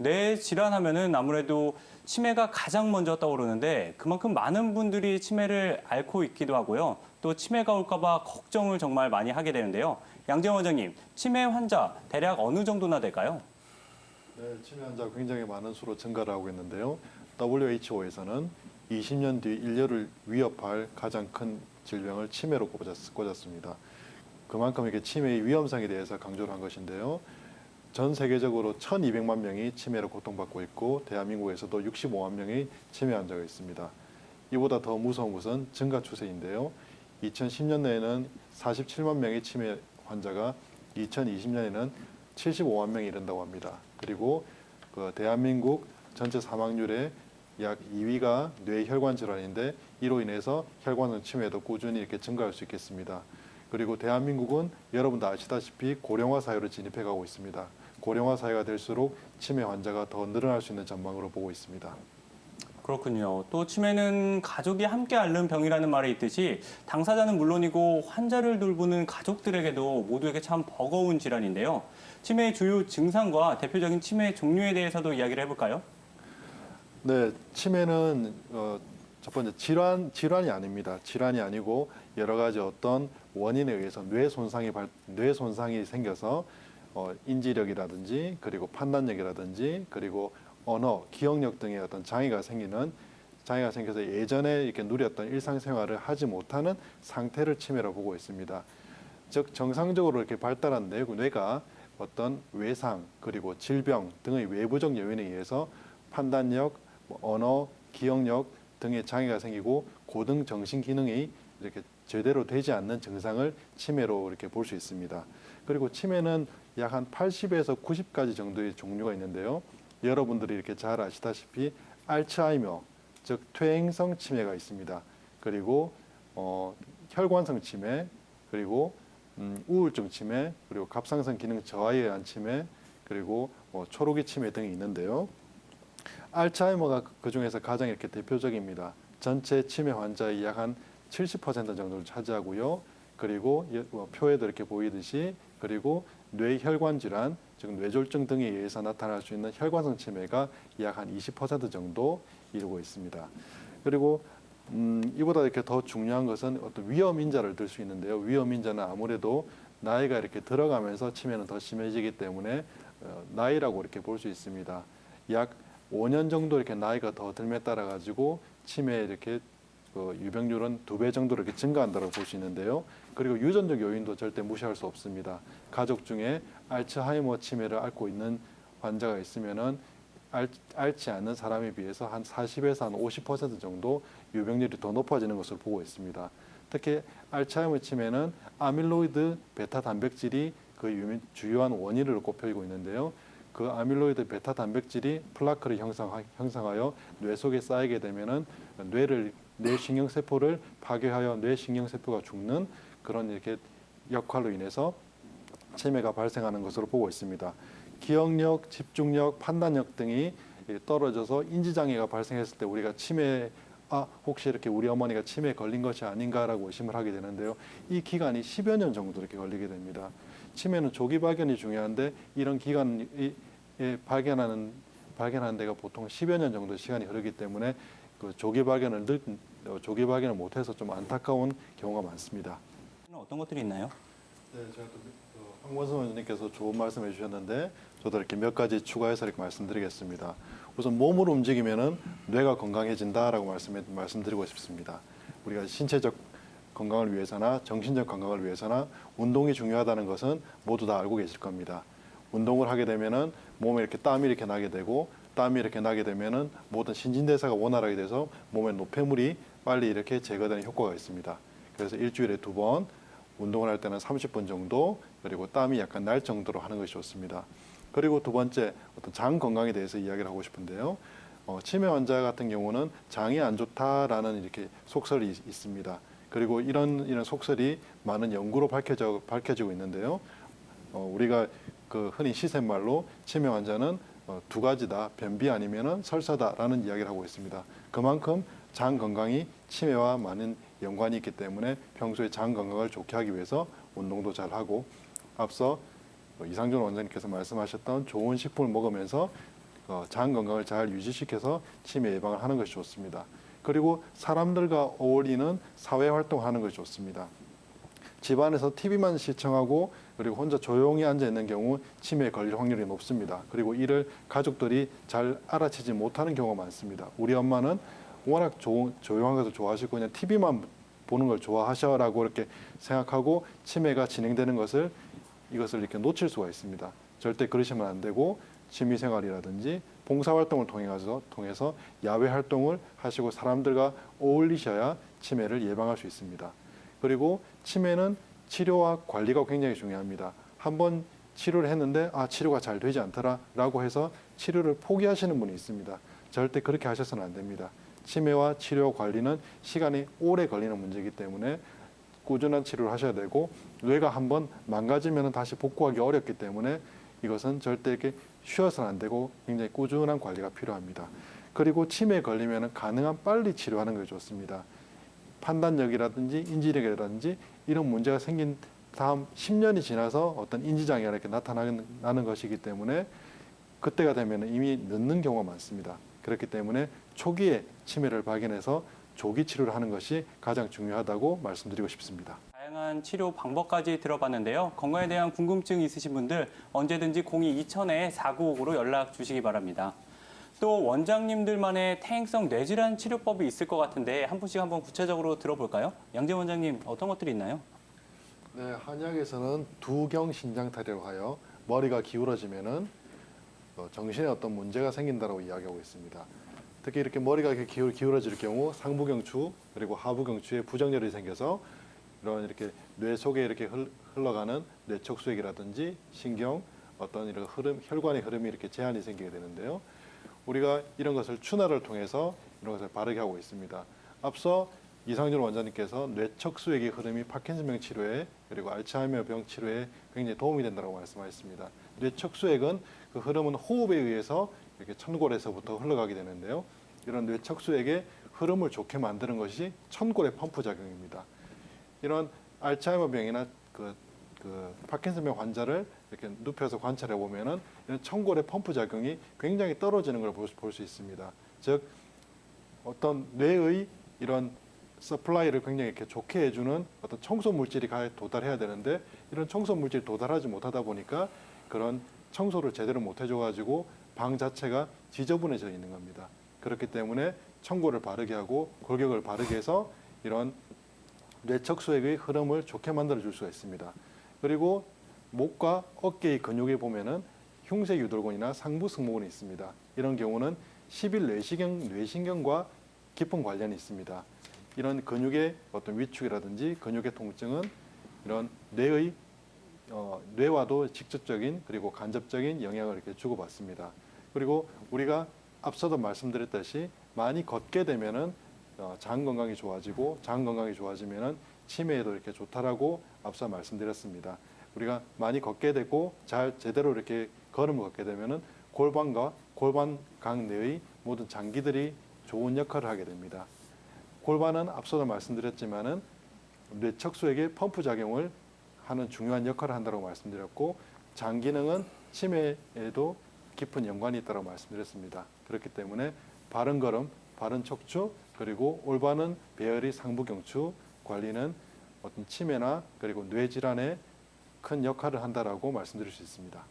뇌 질환하면은 아무래도 치매가 가장 먼저 떠오르는데 그만큼 많은 분들이 치매를 앓고 있기도 하고요. 또 치매가 올까 봐 걱정을 정말 많이 하게 되는데요. 양재원 원장님, 치매 환자 대략 어느 정도나 될까요? 네, 치매 환자가 굉장히 많은 수로 증가를 하고 있는데요. WHO에서는 20년 뒤 인류를 위협할 가장 큰 질병을 치매로 꼽았습니다. 그만큼 이렇게 치매의 위험성에 대해서 강조를 한 것인데요. 전 세계적으로 1,200만 명이 치매로 고통받고 있고 대한민국에서도 65만 명의 치매 환자가 있습니다. 이보다 더 무서운 것은 증가 추세인데요. 2010년에는 47만 명의 치매 환자가 2020년에는 75만 명이 이른다고 합니다. 그리고 그 대한민국 전체 사망률의 약 2위가 뇌혈관 질환인데 이로 인해서 혈관성 치매도 꾸준히 이렇게 증가할 수 있겠습니다. 그리고 대한민국은 여러분도 아시다시피 고령화 사회로 진입해가고 있습니다. 고령화 사회가 될수록 치매 환자가 더 늘어날 수 있는 전망으로 보고 있습니다. 그렇군요. 또 치매는 가족이 함께 앓는 병이라는 말이 있듯이 당사자는 물론이고 환자를 돌보는 가족들에게도 모두에게 참 버거운 질환인데요. 치매의 주요 증상과 대표적인 치매 종류에 대해서도 이야기를 해볼까요? 네, 치매는 첫 번째 질환이 아닙니다. 질환이 아니고 여러 가지 어떤 원인에 의해서 뇌 손상이 생겨서 인지력이라든지 그리고 판단력이라든지 그리고 언어, 기억력 등의 어떤 장애가 생겨서 예전에 이렇게 누렸던 일상생활을 하지 못하는 상태를 치매라고 보고 있습니다. 즉 정상적으로 이렇게 발달한 뇌가 어떤 외상 그리고 질병 등의 외부적 요인에 의해서 판단력, 언어, 기억력 등의 장애가 생기고 고등 정신 기능이 이렇게 제대로 되지 않는 증상을 치매로 이렇게 볼 수 있습니다. 그리고 치매는 약 한 80에서 90가지 정도의 종류가 있는데요. 여러분들이 이렇게 잘 아시다시피 알츠하이머, 즉 퇴행성 치매가 있습니다. 그리고 혈관성 치매, 그리고 우울증 치매, 그리고 갑상선 기능 저하에 의한 치매, 그리고 초록이 치매 등이 있는데요. 알츠하이머가 그 중에서 가장 이렇게 대표적입니다. 전체 치매 환자의 약 한 70% 정도를 차지하고요. 그리고 표에도 이렇게 보이듯이 그리고 뇌혈관 질환, 즉 뇌졸중 등에 의해서 나타날 수 있는 혈관성 치매가 약 한 20% 정도 이루고 있습니다. 그리고 이보다 이렇게 더 중요한 것은 어떤 위험 인자를 들 수 있는데요. 위험 인자는 아무래도 나이가 이렇게 들어가면서 치매는 더 심해지기 때문에 나이라고 이렇게 볼 수 있습니다. 약 5년 정도 이렇게 나이가 더 들에 따라 가지고 치매 이렇게 유병률은 2배 정도 이렇게 증가한다고 볼 수 있는데요. 그리고 유전적 요인도 절대 무시할 수 없습니다. 가족 중에 알츠하이머 치매를 앓고 있는 환자가 있으면은 앓지 않는 사람에 비해서 한 40에서 한 50% 정도 유병률이 더 높아지는 것으로 보고 있습니다. 특히 알츠하이머 치매는 아밀로이드 베타 단백질이 그 주요한 원인으로 꼽히고 있는데요. 그 아밀로이드 베타 단백질이 플라크를 형성하여 뇌 속에 쌓이게 되면은 뇌 신경세포를 파괴하여 뇌 신경세포가 죽는 그런 이렇게 역할로 인해서 치매가 발생하는 것으로 보고 있습니다. 기억력, 집중력, 판단력 등이 떨어져서 인지장애가 발생했을 때 우리가 혹시 이렇게 우리 어머니가 치매에 걸린 것이 아닌가라고 의심을 하게 되는데요. 이 기간이 10여 년 정도 이렇게 걸리게 됩니다. 치매는 조기 발견이 중요한데 이런 기간에 발견하는 데가 보통 10여 년 정도 시간이 흐르기 때문에 그 조기 발견을 못해서 좀 안타까운 경우가 많습니다. 어떤 것들이 있나요? 네, 제가 또 황원순 원장님께서 좋은 말씀해 주셨는데 저도 이렇게 몇 가지 추가해서 이렇게 말씀드리겠습니다. 우선 몸을 움직이면은 뇌가 건강해진다라고 말씀드리고 싶습니다. 우리가 신체적 건강을 위해서나 정신적 건강을 위해서나 운동이 중요하다는 것은 모두 다 알고 계실 겁니다. 운동을 하게 되면은 몸에 이렇게 땀이 이렇게 나게 되고 땀이 이렇게 나게 되면은 모든 신진대사가 원활하게 돼서 몸의 노폐물이 빨리 이렇게 제거되는 효과가 있습니다. 그래서 일주일에 2번 운동을 할 때는 30분 정도 그리고 땀이 약간 날 정도로 하는 것이 좋습니다. 그리고 두 번째 어떤 장 건강에 대해서 이야기를 하고 싶은데요. 치매 환자 같은 경우는 장이 안 좋다라는 이렇게 속설이 있습니다. 그리고 이런 속설이 많은 연구로 밝혀지고 있는데요. 우리가 그 흔히 시샘말로 치매 환자는 두 가지다. 변비 아니면은 설사다라는 이야기를 하고 있습니다. 그만큼 장 건강이 치매와 많은 연관이 있기 때문에 평소에 장 건강을 좋게 하기 위해서 운동도 잘 하고 앞서 이상준 원장님께서 말씀하셨던 좋은 식품을 먹으면서 장 건강을 잘 유지시켜서 치매 예방을 하는 것이 좋습니다. 그리고 사람들과 어울리는 사회 활동하는 것이 좋습니다. 집안에서 TV만 시청하고 그리고 혼자 조용히 앉아 있는 경우 치매에 걸릴 확률이 높습니다. 그리고 이를 가족들이 잘 알아채지 못하는 경우가 많습니다. 우리 엄마는 워낙 조용한 것을 좋아하시고 그냥 TV만 보는 걸 좋아하셔라고 이렇게 생각하고 치매가 진행되는 이것을 이렇게 놓칠 수가 있습니다. 절대 그러시면 안 되고 취미생활이라든지 봉사활동을 통해서 야외 활동을 하시고 사람들과 어울리셔야 치매를 예방할 수 있습니다. 그리고 치매는 치료와 관리가 굉장히 중요합니다. 한번 치료를 했는데 치료가 잘 되지 않더라라고 해서 치료를 포기하시는 분이 있습니다. 절대 그렇게 하셔서는 안 됩니다. 치매와 치료 관리는 시간이 오래 걸리는 문제이기 때문에 꾸준한 치료를 하셔야 되고 뇌가 한번 망가지면 다시 복구하기 어렵기 때문에 이것은 절대 이렇게 쉬어서는 안 되고 굉장히 꾸준한 관리가 필요합니다. 그리고 치매에 걸리면 가능한 빨리 치료하는 것이 좋습니다. 판단력이라든지 인지력이라든지 이런 문제가 생긴 다음 10년이 지나서 어떤 인지장애가 이렇게 나타나는 것이기 때문에 그때가 되면 이미 늦는 경우가 많습니다. 그렇기 때문에 초기에 치매를 발견해서 조기 치료를 하는 것이 가장 중요하다고 말씀드리고 싶습니다. 다양한 치료 방법까지 들어봤는데요. 건강에 대한 궁금증 있으신 분들 언제든지 02-2000-4959로 연락 주시기 바랍니다. 또 원장님들만의 퇴행성 뇌질환 치료법이 있을 것 같은데 한 분씩 한번 구체적으로 들어볼까요? 양재 원장님 어떤 것들이 있나요? 네, 한의학에서는 두경신장탈이라고 하여 머리가 기울어지면은 정신에 어떤 문제가 생긴다고 이야기하고 있습니다. 특히 이렇게 머리가 이렇게 기울어질 경우 상부경추 그리고 하부경추에 부정열이 생겨서 이렇게 뇌 속에 이렇게 흘러가는 뇌척수액이라든지 신경 어떤 이런 혈관의 흐름이 이렇게 제한이 생기게 되는데요. 우리가 이런 것을 추나를 통해서 이런 것을 바르게 하고 있습니다. 앞서 이상준 원장님께서 뇌척수액의 흐름이 파킨슨병 치료에 그리고 알츠하이머병 치료에 굉장히 도움이 된다고 말씀하셨습니다. 뇌척수액은 그 흐름은 호흡에 의해서 이렇게 천골에서부터 흘러가게 되는데요. 이런 뇌척수액의 흐름을 좋게 만드는 것이 천골의 펌프 작용입니다. 이런 알츠하이머병이나 그 파킨슨병 환자를 이렇게 눕혀서 관찰해 보면은 이런 천골의 펌프 작용이 굉장히 떨어지는 걸 볼 수 있습니다. 즉 어떤 뇌의 이런 서플라이를 굉장히 이렇게 좋게 해주는 어떤 청소 물질이 도달해야 되는데 이런 청소 물질이 도달하지 못하다 보니까 그런 청소를 제대로 못 해줘가지고 방 자체가 지저분해져 있는 겁니다. 그렇기 때문에 청골을 바르게 하고 골격을 바르게 해서 이런 뇌척수액의 흐름을 좋게 만들어 줄 수가 있습니다. 그리고 목과 어깨의 근육에 보면은 흉쇄유돌근이나 상부승모근이 있습니다. 이런 경우는 10일 뇌신경과 깊은 관련이 있습니다. 이런 근육의 어떤 위축이라든지 근육의 통증은 이런 뇌와도 직접적인 그리고 간접적인 영향을 이렇게 주고받습니다. 그리고 우리가 앞서도 말씀드렸듯이 많이 걷게 되면은 장 건강이 좋아지고 장 건강이 좋아지면은 치매에도 이렇게 좋다라고 앞서 말씀드렸습니다. 우리가 많이 걷게 되고 제대로 이렇게 걸음을 걷게 되면은 골반과 골반강 내의 모든 장기들이 좋은 역할을 하게 됩니다. 골반은 앞서도 말씀드렸지만은 뇌척수액의 펌프 작용을 하는 중요한 역할을 한다고 말씀드렸고 장 기능은 치매에도 깊은 연관이 있다고 말씀드렸습니다. 그렇기 때문에 바른 걸음, 바른 척추 그리고 올바른 배열의 상부경추 관리는 어떤 치매나 그리고 뇌 질환에 큰 역할을 한다라고 말씀드릴 수 있습니다.